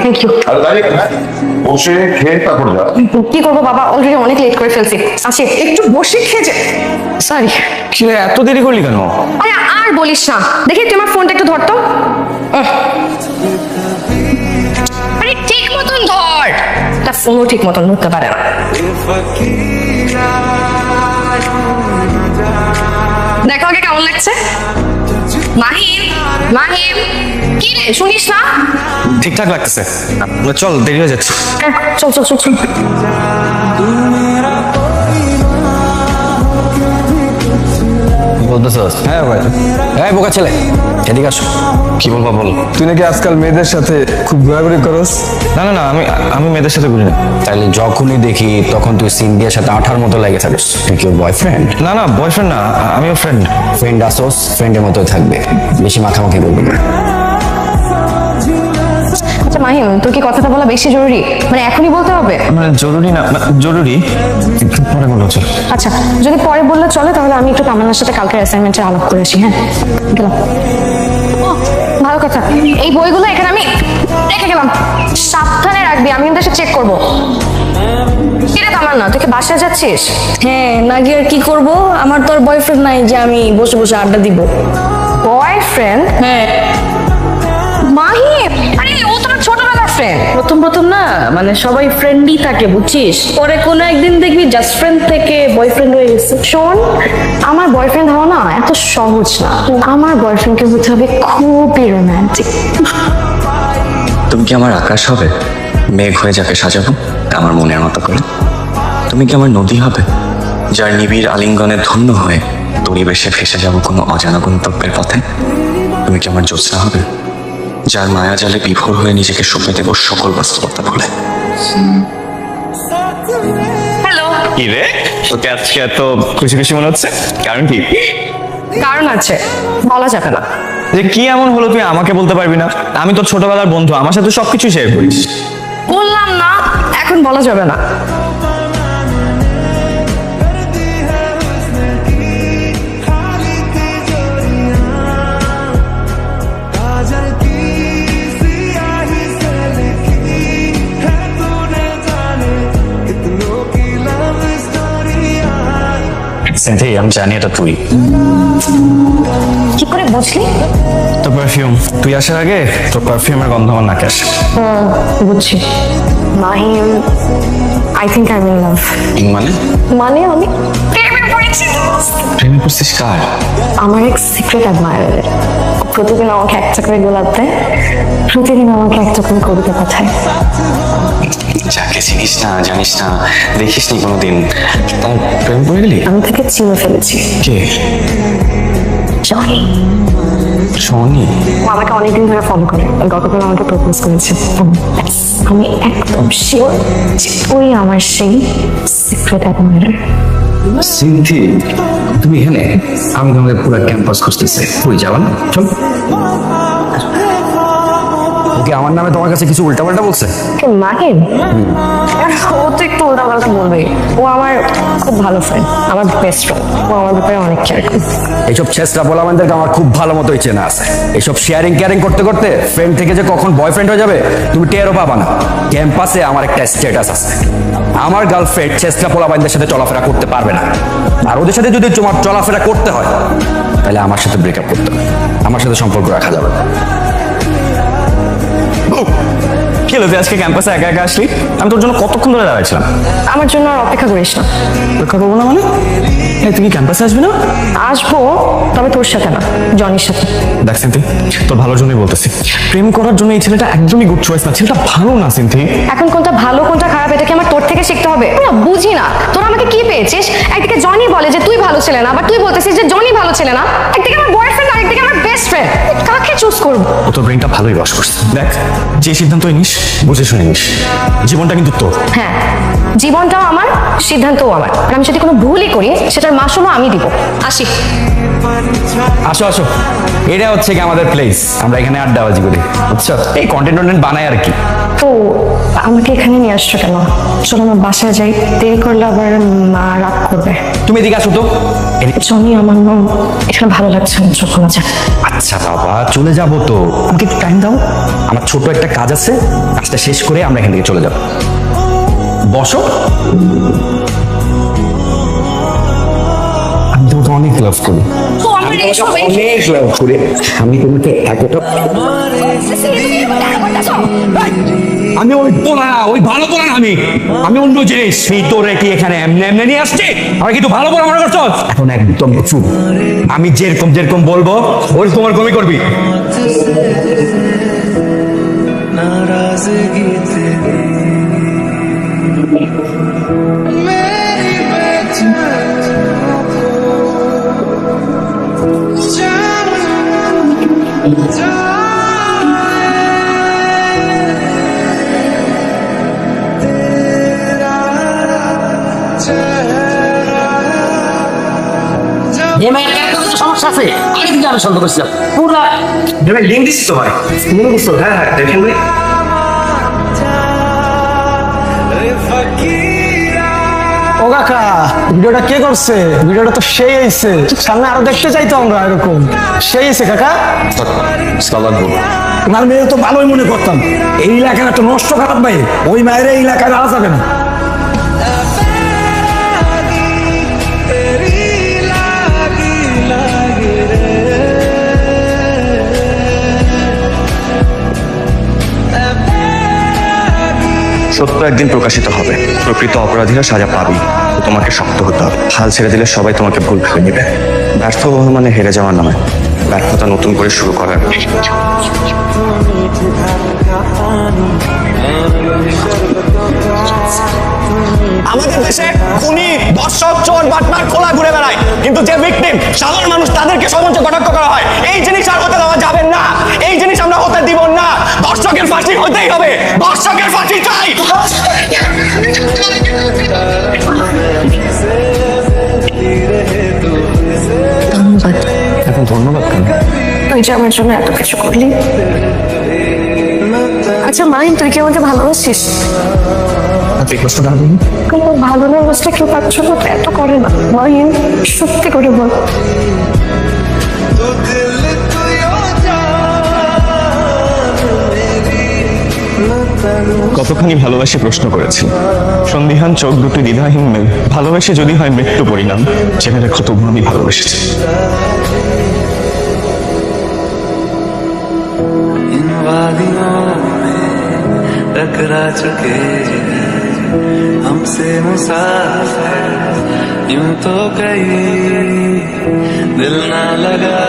Thank you. বসে খেয়ে তারপর যা। কি করবো বাবা, অলরেডি অনেক লেট করে ফেলছি। আসি একটু বসে খেয়ে সরি। কি রে, এত দেরি করলি কেন? আরে আর বলিস না, দেখি তোমার ফোনটা একটু ধরতো। আরে ঠিক মতন ধর। তা ফোনও ঠিক মতন ধরতে পারে না। দেখো আগে কেমন লাগছে। মাহিম, মাহিম, কি রে শুনিস না? ঠিকঠাক লাগতেছে, চল দেরি হয়ে যাচ্ছে। চল চল চল চল। বলতেছস? হ্যাঁ ভাই। এই বোকা ছেলে, এদিকে আসো। কি বলবা বল। তুই নাকি আজকাল মেয়েদের সাথে খুব ঘোরাঘুরি করস? না না না, আমি মেয়েদের সাথে ঘুরি না। তাইলে যখনই দেখি তখন তুই সিনথিয়ার সাথে আঠার মতো লেগে থাকিস। তুই কি বয়ফ্রেন্ড? না না, বয়ফ্রেন্ড না, আমিও ফ্রেন্ড। ফ্রেন্ড আসোস, ফ্রেন্ডের মতোই থাকবে, বেশি মাখামাখি করবি না। আচ্ছা মাহিম, তোর কি কথাটা বলা বেশি জরুরি? মানে এখনই বলতে হবে? মানে জরুরি না, জরুরি, একটু পরে বলো চল। আচ্ছা যদি পরে বললে চলে, তাহলে আমি একটু তামান্নার সাথে কালকের অ্যাসাইনমেন্টের আলাপ করে আসি। হ্যাঁ গেলাম। ও ভালো কথা, এই বইগুলো এখানে আমি রেখে গেলাম, সাবধানে রাখবি, আমি কিন্তু এসে চেক করবো। কিরে তামান্না, তুই কি বাসায় যাচ্ছিস? হ্যাঁ, না গিয়ে আর কি করব? আমার তো আর বয়ফ্রেন্ড নাই যে আমি বসে বসে আড্ডা দিব। বয়ফ্রেন্ড? হ্যাঁ, মাহিম, আরে ও তোমার ছোটবেলার ফ্রেন্ড। প্রথম প্রথম না, মানে সবাই ফ্রেন্ডই থাকে বুঝছিস, পরে কোনো একদিন দেখবি জাস্ট ফ্রেন্ড থেকে বয়ফ্রেন্ড হয়ে গেছে। শোন, আমার বয়ফ্রেন্ড হওয়া না এত সহজ না। আমার বয়ফ্রেন্ডকে হতে হবে খুবই রোমান্টিক। তুমি কি আমার আকাশ হবে, মেঘ হয়ে যাকে সাজাবো আমার মনের মতো করে? তুমি কি আমার নদী হবে, যার নিবিড় আলিঙ্গনে ধন্য হয়ে পরিবেশে ভেসে যাব কোনো অজানা গন্তব্যের পথে? তুমি কি আমার জ্যোৎস্না হবে, যার মায়া জালে বিভোর হয়ে নিজেকে সঁপে দেব সকল বাস্তবতা ভুলে? হ্যালো। কি রে, তোকে আজকে এত খুশি খুশি মনে হচ্ছে, কারণ কি? কারণ আছে, বলা যাবে না। যে কি এমন হলো তুই আমাকে বলতে পারবি না? আমি তো ছোটবেলার বন্ধু, আমার সাথে সবকিছু শেয়ার করিস। বললাম না, এখন বলা যাবে না। সিনথি, আমি জানি এটা তুই। কি করে বুঝলি? তোর পারফিউম, তুই আসার আগে তোর পারফিউমের গন্ধ আমার নাকে আসে। বুঝছি। Mahim, I think I will love. মানে? মানে আমি প্রেমে পড়েছি। প্রেমে পড়ছিস কার? আমার এক সিক্রেট অ্যাডমায়ার। প্রতিদিন আমাকে একটা করে গোলাপ দেয়, প্রতিদিন আমাকে একটা করে কবিতা পাঠায়। যাকে চিনিস না, জানিস না, দেখিস নি কোনোদিন, তার প্রেম পড়ে গেলি? আমি তাকে চিনে ফেলেছি। কে? জনি। শোনি? ও আমাকে অনেকদিন ধরে ফলো করে, গতকাল আমাকে প্রপোজ করেছে। আমি একদম শিওর যে ওই আমার সেই সিক্রেট অ্যাডমায়ার। সিনথি, তুমি এখানে? আমি তোমাকে পুরো ক্যাম্পাস খুঁজতেছি, কই যাবা না? চল। ওকে আমার নামে তোমার কাছে কিছু উল্টাপাল্টা বলছে? মাহিম, ও তো একটু উল্টাপাল্টা বলবে। ও আমার খুব ভালো ফ্রেন্ড, আমার বেস্ট ফ্রেন্ড। ও আমার ব্যাপারে অনেক কেয়ার করে। এইসব ছেসরা বলামানদেরকে আমার খুব ভালো মতোই চেনা আছে। এইসব শেয়ারিং কেয়ারিং করতে করতে ফ্রেন্ড থেকে যে কখন বয়ফ্রেন্ড হয়ে যাবে তুমি টেরও পাবা না। ক্যাম্পাসে আমার একটা স্ট্যাটাস আছে, আমার গার্লফ্রেন্ড ছেসরা পোলাবাইনদের সাথে চলাফেরা করতে পারবে না। আর ওদের সাথে যদি তোমার চলাফেরা করতে হয় তাহলে আমার সাথে ব্রেকআপ করতে হবে, আমার সাথে সম্পর্ক রাখা যাবে না। কি হলো, তুই আজকে ক্যাম্পাসে একা একা আসলি? আমি তোর জন্য কতক্ষণ ধরে দাঁড়াইছিলাম। আমার জন্য আর অপেক্ষা করিস না। অপেক্ষা করবো না মানে? এই তুই কি ক্যাম্পাসে আসবি না? আসবো, তবে তোর সাথে না, জনির সাথে। দেখ সিনথি, তোর ভালোর জন্যই বলতেছি, প্রেম করার জন্য এই ছেলেটা একদমই গুড চয়েস না। ছেলেটা ভালো না সিনথি। এখন কোনটা ভালো কোনটা খারাপ এটা কি আমার তোর থেকে শিখতে হবে? না বুঝি না, তোরা আমাকে কি পেয়েছিস? একদিকে জনি বলে যে তুই ভালো ছেলে না, আবার তুই বলতেছিস যে জনি ভালো ছেলে না। একদিকে আমার বয়ফ্রেন্ড, আরেকদিকে আমার বেস্ট ফ্রেন্ড। কাকে চুজ করবো? ও তোর ব্রেনটা ভালোই ওয়াশ করছে। দেখ, যে সিদ্ধান্তই নিস বুঝে শুনে নিস, জীবনটা কিন্তু তোর। হ্যাঁ, জীবনটাও আমার, সিদ্ধান্তও আমার। আর আমি যদি কোনো ভুলই করি সেটার মাসুলও আমি দিব। আসি। আসো আসো, এটা হচ্ছে কি আমাদের প্লেস, আমরা এখানে আড্ডাবাজি করি, বুঝছো? এই কন্টেন্ট বানাই আর কি। তো আমাকে এখানে নিয়ে আসছো কেন? চলো আমার বাসায় যাই, দেরি করলে আবার মা রাগ করবে। তুমি এদিকে আসো তো। জনি, আমার না এখানে ভালো লাগছে না, চলো না যাক। আচ্ছা বাবা, চলে যাবো তো, আমাকে একটু টাইম দাও। আমার ছোট একটা কাজ আছে, কাজটা শেষ করে আমরা এখান থেকে চলে যাব। বসো। আমি তোমাকে অনেক লাভ করি। অনেক লাভ করে আমি তোমাকে এতটা আমি ওই পোলা, ওই ভালো পোলা না, আমি অন্য জিনিস। তোরে কি এখানে এমনি এমনি নিয়ে আসছে? আমার কি তুই ভালো পোলা মনে করছো? এখন একদম চুপ। আমি যেরকম যেরকম বলবো ওরকম ওরকমই করবি। এই মেয়ের কেন কিছু সমস্যা আছে? আগে থেকে আমি সন্দেহ করছিলাম পুরা লিঙ্ক দিচ্ছি তো ভাই। হ্যাঁ হ্যাঁ, দেখেন ভাই। ও কাকা, ভিডিওটা কে করছে? ভিডিওটা তো সেই হয়েছে, সামনে আরো দেখতে চাইতো আমরা এরকম। সেই হয়েছে কাকা। সালাদ বল। তোমার মেয়ে তো ভালোই মনে করতাম, এই এলাকার একটা নষ্ট খারাপ ভাই, ওই মায়ের এই এলাকায় আনা যাবে না। সত্য একদিন প্রকাশিত হবে, প্রকৃত অপরাধীরা সাজা পাবেই। তো তোমাকে শক্ত হতে হবে। হাল ছেড়ে দিলে সবাই তোমাকে ভুল ভেবে নেবে। ব্যর্থ হওয়া মানে হেরে যাওয়ার নয়, ব্যর্থতা নতুন করে শুরু করার। আমাদের দেশে খুনি, ধর্ষক, চোর, বাটপার খোলা ঘুরে বেড়ায়, কিন্তু যে ভিকটিম সাধারণ মানুষ তাদেরকে সর্বোচ্চ কটাক্ষ করা হয়। এই জিনিস আর হতে দেওয়া যাবে না, এই জিনিস আমরা হতে দিব না। ধর্ষকের ফাঁসি হতেই হবে, ধর্ষকের ফাঁসি চাই। ধন্যবাদ। এখন ধন্যবাদ কেন? তুই যে আমার জন্য এত কিছু করলি। আচ্ছা মাহিন, তুই কি আমাকে ভালোবাসিস? কিন্তু ভালো না বাসটা কেউ পাচ্ছ না, তো এত করে না। মাহিন, সত্যি করে বল। কতখানি ভালোবাসে প্রশ্ন করেছি, সন্দিহান চোখ দুটি দ্বিধাহীন মেঘ। ভালোবেসে যদি হয় মৃত্যু পরিণাম, সেখানে কত আমি ভালোবেসেছি। इन वादियों में टकरा चुके हमसे मुसाफिर यूं तो कहीं दिल ना लगा